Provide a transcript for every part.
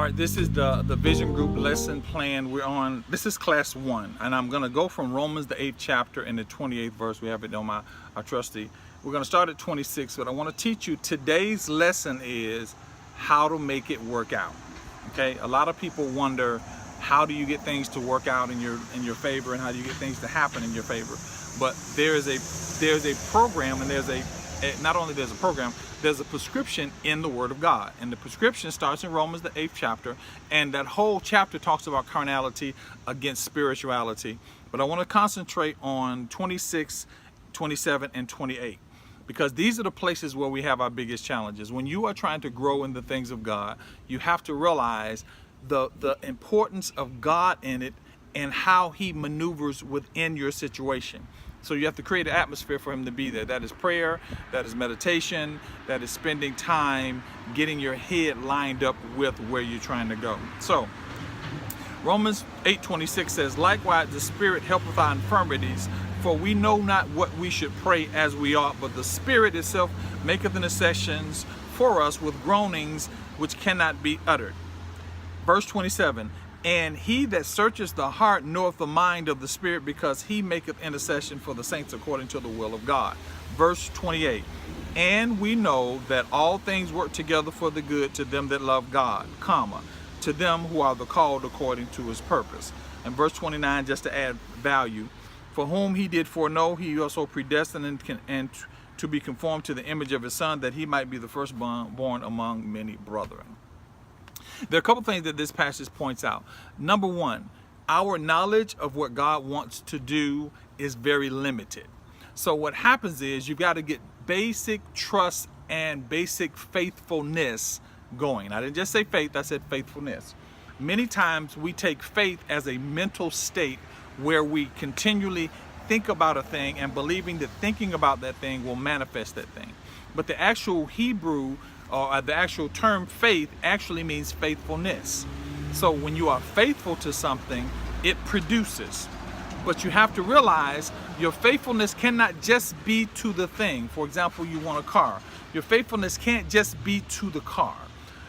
right, this is the Vision Group lesson plan. This is class 1, and I'm going to go from Romans, the 8th chapter, and the 28th verse. We have it on our trustee. We're going to start at 26, but I want to teach you today's lesson is how to make it work out. Okay, a lot of people wonder, how do you get things to work out in your favor, and how do you get things to happen in your favor? But there's a program, and not only there's a program, there's a prescription in the Word of God. And the prescription starts in Romans, the 8th chapter, and that whole chapter talks about carnality against spirituality. But I want to concentrate on 26, 27, and 28, because these are the places where we have our biggest challenges. When you are trying to grow in the things of God, you have to realize the importance of God in it and how He maneuvers within your situation. So you have to create an atmosphere for Him to be there. That is prayer, that is meditation, that is spending time getting your head lined up with where you're trying to go. So Romans 8:26 says, "Likewise the Spirit helpeth our infirmities, for we know not what we should pray as we ought, but the Spirit itself maketh intercessions for us with groanings which cannot be uttered." Verse 27, "And he that searcheth the heart knoweth the mind of the Spirit, because he maketh intercession for the saints according to the will of God." Verse 28, "And we know that all things work together for the good to them that love God, comma, to them who are the called according to His purpose." And verse 29, just to add value, "For whom He did foreknow, He also predestined and to be conformed to the image of His Son, that He might be the firstborn among many brethren." There are a couple things that this passage points out. Number one, our knowledge of what God wants to do is very limited. So what happens is you've got to get basic trust and basic faithfulness going. I didn't just say faith, I said faithfulness. Many times we take faith as a mental state where we continually think about a thing and believing that thinking about that thing will manifest that thing. But the actual Hebrew or the actual term faith actually means faithfulness. So when you are faithful to something, it produces. But you have to realize your faithfulness cannot just be to the thing. For example, you want a car. Your faithfulness can't just be to the car.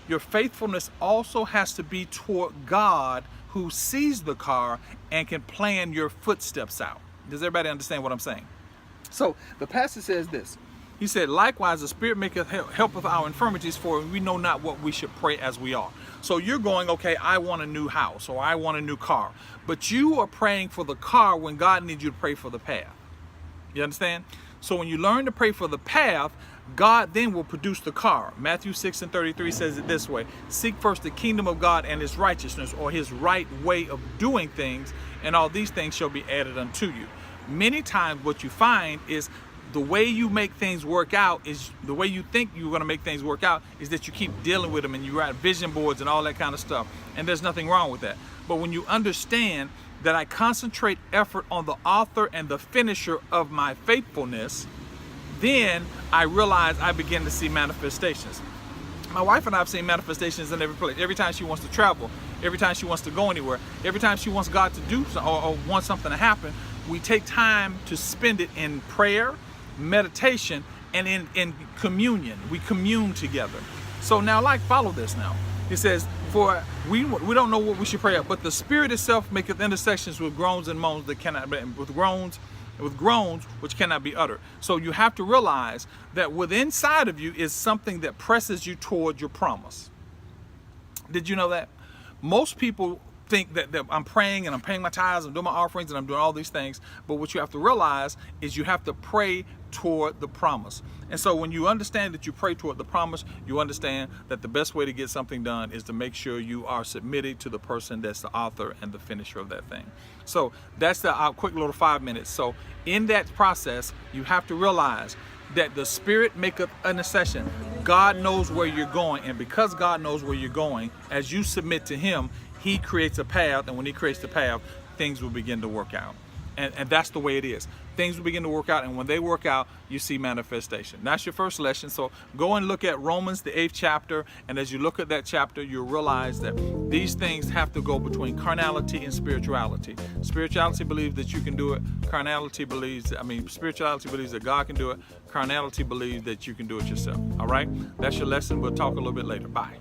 Your faithfulness also has to be toward God, who sees the car and can plan your footsteps out. Does everybody understand what I'm saying? So the passage says this. He said, "Likewise the Spirit maketh helpeth our infirmities, for we know not what we should pray as we ought." So you're going, okay, I want a new house, or I want a new car. But you are praying for the car when God needs you to pray for the path. You understand? So when you learn to pray for the path, God then will produce the car. Matthew 6:33 says it this way: "Seek first the kingdom of God and His righteousness," or His right way of doing things, "and all these things shall be added unto you." Many times what you find is the way you make things work out is the way you think you're going to make things work out is that you keep dealing with them and you write vision boards and all that kind of stuff. And there's nothing wrong with that. But when you understand that I concentrate effort on the author and the finisher of my faithfulness, then I realize I begin to see manifestations. My wife and I have seen manifestations in every place. Every time she wants to travel, every time she wants to go anywhere, every time she wants God to do something or wants something to happen, we take time to spend it in prayer, meditation, and in communion. We commune together. So now, follow this now. It says, "For we don't know what we should pray, but the Spirit itself maketh intercessions with groans and moans that cannot be, with groans which cannot be uttered." So you have to realize that within inside of you is something that presses you toward your promise. Did you know that? Most people think that I'm praying and I'm paying my tithes, I'm doing my offerings, and I'm doing all these things. But what you have to realize is you have to pray toward the promise. And so when you understand that you pray toward the promise, you understand that the best way to get something done is to make sure you are submitted to the person that's the author and the finisher of that thing. So that's the quick little 5 minutes. So in that process, you have to realize that the Spirit maketh intercession. God knows where you're going, and because God knows where you're going, as you submit to Him, He creates a path, and when He creates the path, things will begin to work out. And that's the way it is. Things will begin to work out, and when they work out, you see manifestation. That's your first lesson. So go and look at Romans, the 8th chapter, and as you look at that chapter, you'll realize that these things have to go between carnality and spirituality. Spirituality believes that you can do it. Spirituality believes that God can do it. Carnality believes that you can do it yourself. All right? That's your lesson. We'll talk a little bit later. Bye.